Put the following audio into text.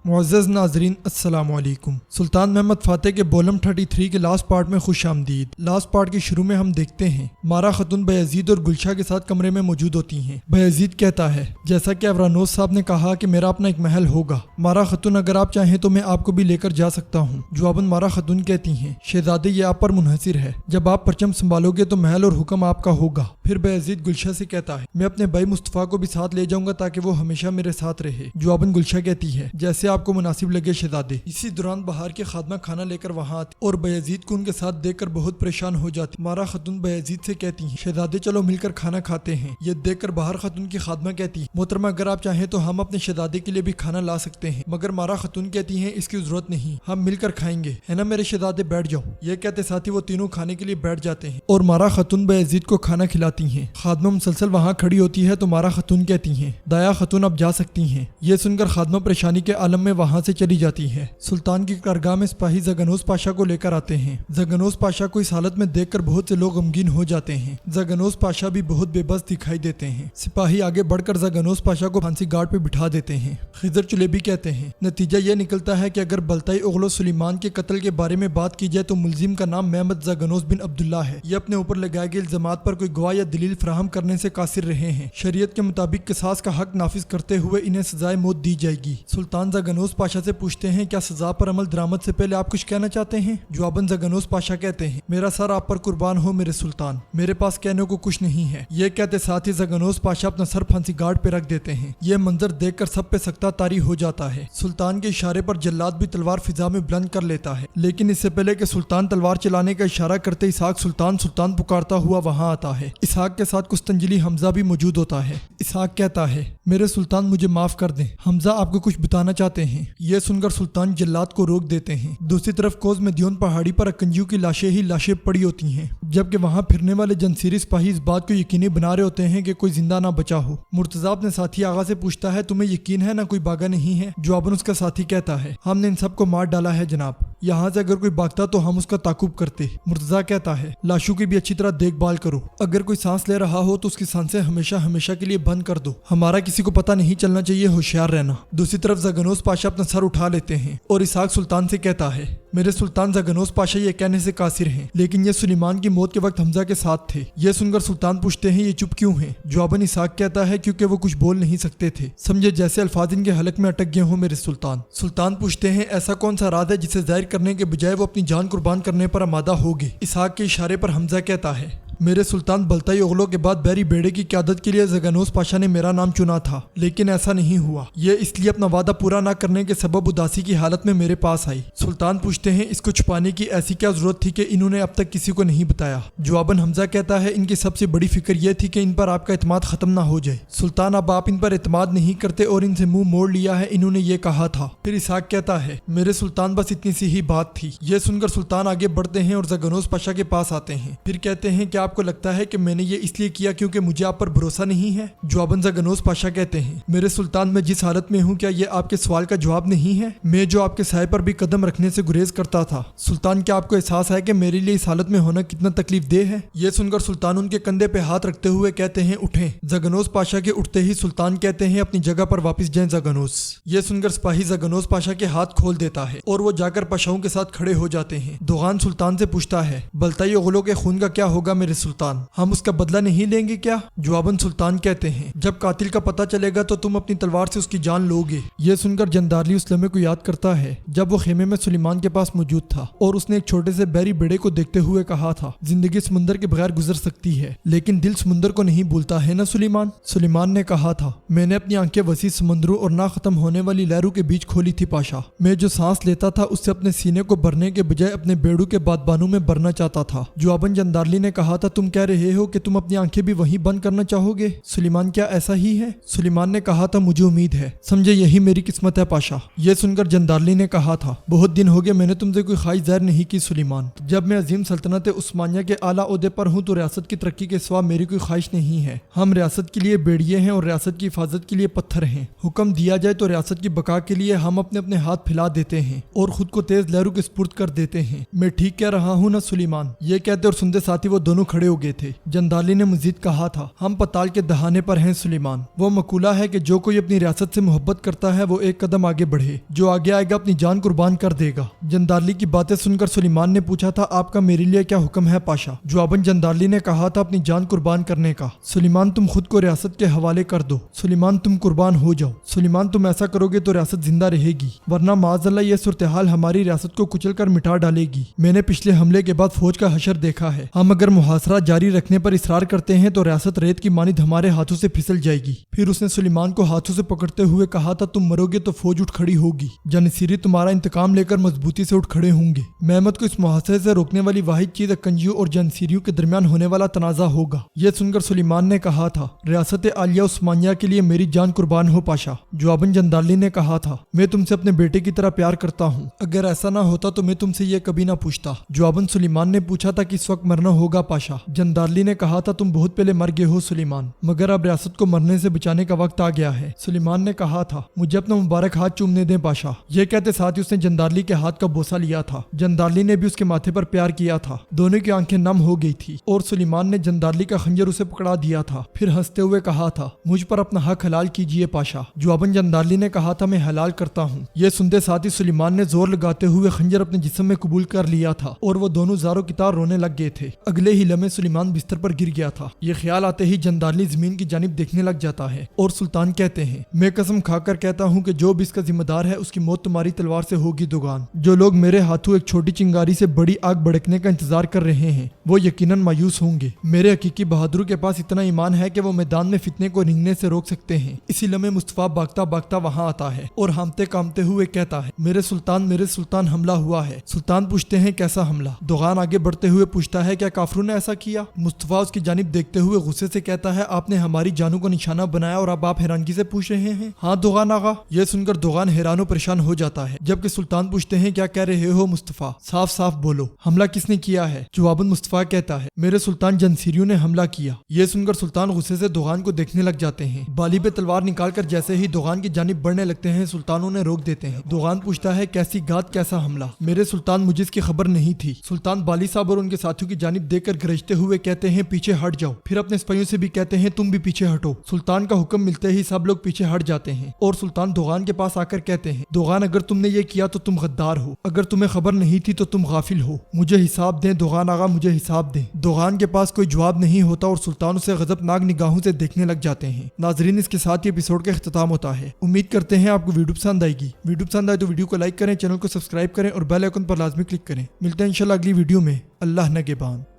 معزز ناظرین السلام علیکم۔ سلطان محمد فاتح کے بولم 33 کے لاسٹ پارٹ میں خوش آمدید۔ لاسٹ پارٹ کے شروع میں ہم دیکھتے ہیں مارا خاتون بایزید اور گلشا کے ساتھ کمرے میں موجود ہوتی ہیں۔ بایزید کہتا ہے جیسا کہ ابرانوس صاحب نے کہا کہ میرا اپنا ایک محل ہوگا مارا خاتون، اگر آپ چاہیں تو میں آپ کو بھی لے کر جا سکتا ہوں۔ جواباً مارا خاتون کہتی ہیں شہزادے یہ آپ پر منحصر ہے، جب آپ پرچم سنبھالو گے تو محل اور حکم آپ کا ہوگا۔ پھر بایزید گلشا سے کہتا ہے میں اپنے بھائی مصطفیٰ کو بھی ساتھ لے جاؤں گا تاکہ وہ ہمیشہ میرے ساتھ رہے۔ جواباً گلشا کہتی ہے جیسے آپ کو مناسب لگے شہزادے۔ اسی دوران بہار کے خادمہ کھانا لے کر وہاں آتی اور بایزید کو ان کے ساتھ دیکھ کر بہت پریشان ہو جاتی۔ مارا خاتون بایزید سے کہتی ہیں شہزادے چلو مل کر کھانا کھاتے ہیں۔ یہ دیکھ کر بہار خاتون کی خادمہ کہتی محترمہ اگر آپ چاہیں تو ہم اپنے شہزادے کے لیے بھی کھانا لا سکتے ہیں، مگر مارا خاتون کہتی ہیں اس کی ضرورت نہیں، ہم مل کر کھائیں گے، ہے نا میرے شہزادے، بیٹھ جاؤ۔ یہ کہتے ساتھ ہی وہ تینوں کھانے کے لیے بیٹھ جاتے ہیں اور مارا خاتون بایزید کو کھانا کھلاتی ہیں۔ خادمہ مسلسل وہاں کھڑی ہوتی ہے تو مارا خاتون کہتی ہیں دایا خاتون اب جا سکتی ہیں۔ یہ سن کر خادمہ پریشانی کے عالم میں وہاں سے چلی جاتی ہے۔ سلطان کی درگاہ میں سپاہی زگنوس پاشا کو لے کر آتے ہیں۔ زگنوس پاشا کو اس حالت میں دیکھ کر بہت سے لوگ غمگین ہو جاتے ہیں۔ زگنوس پاشا بھی بہت بے بس دکھائی دیتے ہیں۔ سپاہی آگے بڑھ کر زگنوس پاشا کو پھانسی گارڈ پہ بٹھا دیتے ہیں۔ خضر چلیبی کہتے ہیں نتیجہ یہ نکلتا ہے کہ اگر بلتائی اغلو سلیمان کے قتل کے بارے میں بات کی جائے تو ملزم کا نام محمد زگنوس بن عبداللہ ہے۔ یہ اپنے اوپر لگائے گئے الزامات پر کوئی گواہ یا دلیل فراہم کرنے سے قاصر رہے ہیں۔ شریعت کے مطابق قصاص کا حق نافذ کرتے ہوئے انہیں سزائے موت دی جائے گی۔ سلطان زگنوس پاشا سے پوچھتے ہیں کیا سزا پر عمل درآمد سے پہلے آپ کچھ کہنا چاہتے ہیں؟ جواباً زگنوس پاشا کہتے ہیں میرا سر آپ پر قربان ہو میرے سلطان، میرے پاس کہنے کو کچھ نہیں ہے۔ یہ کہتے ساتھ ہی زگنوس پاشا اپنا سر پھانسی گارڈ پہ رکھ دیتے ہیں۔ یہ منظر دیکھ کر سب پہ سکتہ طاری ہو جاتا ہے۔ سلطان کے اشارے پر جلاد بھی تلوار فضا میں بلند کر لیتا ہے، لیکن اس سے پہلے کہ سلطان تلوار چلانے کا اشارہ کرتے اسحاق سلطان سلطان پکارتا ہوا وہاں آتا ہے۔ اسحاق کے ساتھ قسطنجلی حمزہ بھی موجود ہوتا ہے۔ اسحاق کہتا ہے میرے سلطان مجھے معاف کر دیں، حمزہ آپ کو کچھ بتانا چاہتے ہیں۔ یہ سن کر سلطان جلاد کو روک دیتے ہیں۔ دوسری طرف کوز مدیون پہاڑی پر اکنجیوں کی لاشیں ہی لاشیں پڑی ہوتی ہیں، جبکہ وہاں پھرنے والے جنسیری سپاہی اس بات کو یقینی بنا رہے ہوتے ہیں کہ کوئی زندہ نہ بچا ہو۔ مرتضیٰ اپنے ساتھی آغا سے پوچھتا ہے تمہیں یقین ہے نہ کوئی باغا نہیں ہے؟ جواباً اس کا ساتھی کہتا ہے ہم نے ان سب کو مار ڈالا ہے جناب، یہاں سے اگر کوئی بھاگتا تو ہم اس کا تعاقب کرتے۔ مرتضیٰ کہتا ہے لاشوں کی بھی اچھی طرح دیکھ بھال کرو، اگر کوئی سانس لے رہا ہو تو اس کی سانسیں ہمیشہ ہمیشہ کے لیے بند کر دو، ہمارا کسی کو پتہ نہیں چلنا چاہیے، ہوشیار رہنا۔ دوسری طرف زگنوس پاشا اپنا سر اٹھا لیتے ہیں اور اسحاق سلطان سے کہتا ہے میرے سلطان زگنوس پاشا یہ کہنے سے قاصر ہیں، لیکن یہ سلیمان کی موت کے وقت حمزہ کے ساتھ تھے۔ یہ سن کر سلطان پوچھتے ہیں یہ چپ کیوں ہیں؟ جواباً اسحاق کہتا ہے کیونکہ وہ کچھ بول نہیں سکتے تھے، سمجھے جیسے الفاظ ان کے حلق میں اٹک گئے ہوں میرے سلطان۔ سلطان پوچھتے ہیں ایسا کون سا راز ہے جسے ظاہر کرنے کے بجائے وہ اپنی جان قربان کرنے پر آمادہ ہوگے؟ اسحاق کے اشارے پر حمزہ کہتا ہے میرے سلطان بلتائی اغلو کے بعد بحری بیڑے کی قیادت کے لیے زگنوس پاشا نے میرا نام چنا تھا، لیکن ایسا نہیں ہوا، یہ اس لیے اپنا وعدہ پورا نہ کرنے کے سبب اداسی کی حالت میں میرے پاس آئی۔ سلطان پوچھتے ہیں اس کو چھپانے کی ایسی کیا ضرورت تھی کہ انہوں نے اب تک کسی کو نہیں بتایا؟ جواباً حمزہ کہتا ہے ان کی سب سے بڑی فکر یہ تھی کہ ان پر آپ کا اعتماد ختم نہ ہو جائے۔ سلطان اب آپ ان پر اعتماد نہیں کرتے اور ان سے منہ موڑ لیا ہے، انہوں نے یہ کہا تھا۔ پھر اسحاق کہتا ہے میرے سلطان بس اتنی سی ہی بات تھی۔ یہ سن کر سلطان آگے بڑھتے ہیں اور زگنوس پاشا کے پاس آتے ہیں۔ پھر کہتے ہیں کہ آپ کو لگتا ہے کہ میں نے یہ اس لیے کیا کیونکہ مجھے آپ پر بھروسہ نہیں ہے؟ جواباً زگنوس پاشا کہتے ہیں میرے سلطان میں جس حالت میں ہوں کیا یہ آپ کے سوال کا جواب نہیں ہے؟ میں جو آپ کے سائے پر بھی قدم رکھنے سے گریز کرتا تھا، سلطان کیا آپ کو احساس ہے کہ میرے لیے اس حالت میں ہونا کتنا تکلیف دہ ہے؟ یہ سن کر سلطان ان کے کندھے پہ ہاتھ رکھتے ہوئے کہتے ہیں اٹھیں۔ زگنوس پاشا کے اٹھتے ہی سلطان کہتے ہیں اپنی جگہ پر واپس جائیں زگنوس۔ یہ سن کر سپاہی زگنوس پاشا کے ہاتھ کھول دیتا ہے اور وہ جا کر پاشاؤں کے ساتھ کھڑے ہو جاتے ہیں۔ دوغان سلطان سے پوچھتا ہے بلتائی اغلو کے خون کا کیا ہوگا میرے سلطان، ہم اس کا بدلہ نہیں لیں گے کیا؟ جواباً سلطان کہتے ہیں جب قاتل کا پتہ چلے گا تو تم اپنی تلوار سے اس کی جان لو گے۔ یہ سن کر جندارلی اس لمحے کو یاد کرتا ہے جب وہ خیمے میں سلیمان کے پاس موجود تھا اور اس نے ایک چھوٹے سے بحری بیڑے کو دیکھتے ہوئے کہا تھا زندگی سمندر کے بغیر گزر سکتی ہے لیکن دل سمندر کو نہیں بھولتا ہے نا سلیمان؟ سلیمان نے کہا تھا میں نے اپنی آنکھیں وسیع سمندروں اور نہ ختم ہونے والی لہروں کے بیچ کھولی تھی پاشا، میں جو سانس لیتا تھا اس سے اپنے سینے کو بھرنے کے بجائے اپنے بیڑوں کے بادبانوں میں بھرنا چاہتا تھا۔ جواباً جندارلی نے کہا تھا تم کہہ رہے ہو کہ تم اپنی آنکھیں بھی وہیں بند کرنا چاہو گے؟ سلیمان کیا ایسا ہی ہے؟ سلیمان نے کہا تھا مجھے امید ہے، سمجھے یہی میری قسمت ہے پاشا۔ یہ سن کر جندارلی نے کہا تھا بہت دن ہو گئے میں نے تم سے کوئی خواہش ظاہر نہیں کی سلیمان، جب میں عظیم سلطنت عثمانیہ کے اعلیٰ عہدے پر ہوں تو ریاست کی ترقی کے سوا میری کوئی خواہش نہیں ہے۔ ہم ریاست کے لیے بیڑیے ہیں اور ریاست کی حفاظت کے لیے پتھر ہیں، حکم دیا جائے تو ریاست کی بقا کے لیے ہم اپنے اپنے ہاتھ پھیلا دیتے ہیں اور خود کو تیز لہروں کے سپرد کر دیتے ہیں۔ میں ٹھیک کہہ رہا ہوں نا سلیمان؟ یہ کہتے اور سنتے ساتھی وہ دونوں کھڑے کھڑے ہو گئے تھے۔ جندالی نے مزید کہا تھا، ہم پتال کے دہانے پر ہیں سلیمان۔ وہ مقولہ ہے کہ جو کوئی اپنی ریاست سے محبت کرتا ہے وہ ایک قدم آگے بڑھے، جو آگے آئے گا اپنی جان قربان کر دے گا۔ جندالی کی باتیں سن کر سلیمان نے پوچھا تھا، آپ کا میرے لیے کیا حکم ہے پاشا؟ جواباً جندالی نے کہا تھا، اپنی جان قربان کرنے کا۔ سلیمان تم خود کو ریاست کے حوالے کر دو، سلیمان تم قربان ہو جاؤ، سلیمان تم ایسا کرو گے تو ریاست زندہ رہے گی، ورنہ معاذ اللہ یہ صورتحال ہماری ریاست کو کچل کر مٹا ڈالے گی۔ میں نے پچھلے حملے کے بعد فوج کا حشر دیکھا ہے، ہم اگر محاصرہ جاری رکھنے پر اصرار کرتے ہیں تو ریاست ریت کی مانند ہمارے ہاتھوں سے پھسل جائے گی۔ پھر اس نے سلیمان کو ہاتھوں سے پکڑتے ہوئے کہا تھا، تم مرو گے تو فوج اٹھ کھڑی ہوگی، جانشیری تمہارا انتقام لے کر مضبوطی سے اٹھ کھڑے ہوں گے۔ محمد کو اس محاصرے سے روکنے والی واحد چیز اکنجیوں اور جانشیریوں کے درمیان ہونے والا تنازع ہوگا۔ یہ سن کر سلیمان نے کہا تھا، ریاست عالیہ عثمانیہ کے لیے میری جان قربان ہو پاشا۔ جواباً جندالی نے کہا تھا، میں تم سے اپنے بیٹے کی طرح پیار کرتا ہوں، اگر ایسا نہ ہوتا تو میں تم سے یہ کبھی نہ پوچھتا۔ جواباً سلیمان نے پوچھا تھا کہ اس وقت مرنا ہوگا پاشا۔ جندالی نے کہا تھا، تم بہت پہلے مر گئے ہو سلیمان، مگر اب ریاست کو مرنے سے بچانے کا وقت آ گیا ہے۔ سلیمان نے کہا تھا، مجھے اپنا مبارک ہاتھ چومنے دیں پاشا۔ یہ کہتے ساتھ ہی اس نے جندالی کے ہاتھ کا بوسہ لیا تھا۔ جندالی نے بھی اس کے ماتھے پر پیار کیا تھا، دونوں کی آنکھیں نم ہو گئی تھی اور سلیمان نے جندالی کا خنجر اسے پکڑا دیا تھا۔ پھر ہنستے ہوئے کہا تھا، مجھ پر اپنا حق حلال کیجئے پاشا۔ جواباً جندالی نے کہا تھا، میں حلال کرتا ہوں۔ یہ سنتے ساتھ ہی سلیمان نے زور لگاتے ہوئے خنجر اپنے جسم میں قبول کر لیا تھا اور وہ دونوں زاروں کی طرح رونے لگ گئے تھے۔ اگلے ہی لمحے سلیمان بستر پر گر گیا تھا۔ یہ خیال آتے ہی جندالی زمین کی جانب دیکھنے لگ جاتا ہے اور سلطان کہتے ہیں، میں قسم کھا کر کہتا ہوں کہ جو بھی اس کا ذمہ دار ہے اس کی موت تمہاری تلوار سے ہوگی دوگان۔ جو لوگ میرے ہاتھوں ایک چھوٹی چنگاری سے بڑی آگ بھڑکنے کا انتظار کر رہے ہیں وہ یقیناً مایوس ہوں گے۔ میرے حقیقی بہادروں کے پاس اتنا ایمان ہے کہ وہ میدان میں فتنے کو رنگنے سے روک سکتے ہیں۔ اسی لمحے مصطفیٰ بھاگتا بھاگتا وہاں آتا ہے اور ہامتے کامتے ہوئے کہتا ہے، میرے سلطان حملہ ہوا ہے۔ سلطان پوچھتے ہیں، کیسا حملہ؟ دوغان آگے بڑھتے ہوئے پوچھتا ہے، کیا کافروں نے ایسا کیا؟ مصطفیٰ اس کی جانب دیکھتے ہوئے غصے سے کہتا ہے، آپ نے ہماری جانوں کو نشانہ بنایا اور اب آپ حیرانگی سے پوچھ رہے ہیں؟ ہاں دوغان آغا۔ یہ سن کر دوغان حیران و پریشان ہو جاتا ہے، جبکہ سلطان پوچھتے ہیں، کیا کہہ رہے ہو مصطفیٰ؟ صاف صاف بولو، حملہ کس نے کیا ہے؟ جواباً مصطفیٰ کہتا ہے، میرے سلطان جنسیریوں نے حملہ کیا۔ یہ سن کر سلطان غصے سے دوغان کو دیکھنے لگ جاتے ہیں۔ بالی پہ تلوار نکال کر جیسے ہی دوغان کی جانب بڑھنے لگتے ہیں سلطان انہیں روک دیتے ہیں۔ دوغان پوچھتا ہے، کیسی گات، کیسا حملہ؟ میرے سلطان مجھے اس کی خبر نہیں تھی۔ سلطان بالی صاحب اور ان کے ساتھیوں کی جانب دیکھ کر گرجتے ہوئے کہتے ہیں، پیچھے ہٹ جاؤ۔ پھر اپنے سپاہیوں سے بھی کہتے ہیں، تم بھی پیچھے ہٹو۔ سلطان کا حکم ملتے ہی سب لوگ پیچھے ہٹ جاتے ہیں اور سلطان دوغان کے پاس آ کر کہتے ہیں، دوغان اگر تم نے یہ کیا تو تم غدار ہو، اگر تمہیں خبر نہیں تھی تو تم غافل ہو، مجھے حساب دیں دوغان آغا، مجھے حساب دیں۔ دوغان کے پاس کوئی جواب نہیں ہوتا اور سلطان اسے غضبناک نگاہوں سے دیکھنے لگ جاتے ہیں۔ ناظرین، اس کے ساتھ یہ ایپیسوڈ کا اختتام ہوتا ہے۔ امید کرتے ہیں آپ کو ویڈیو پسند آئے گی۔ ویڈیو پسند آئے تو ویڈیو کو لائک کریں، چینل کو سبسکرائب کریں اور بیل آئیکن پر لازمی کلک کریں۔ ملتے ہیں انشاءاللہ اگلی ویڈیو میں۔ اللہ نگہبان۔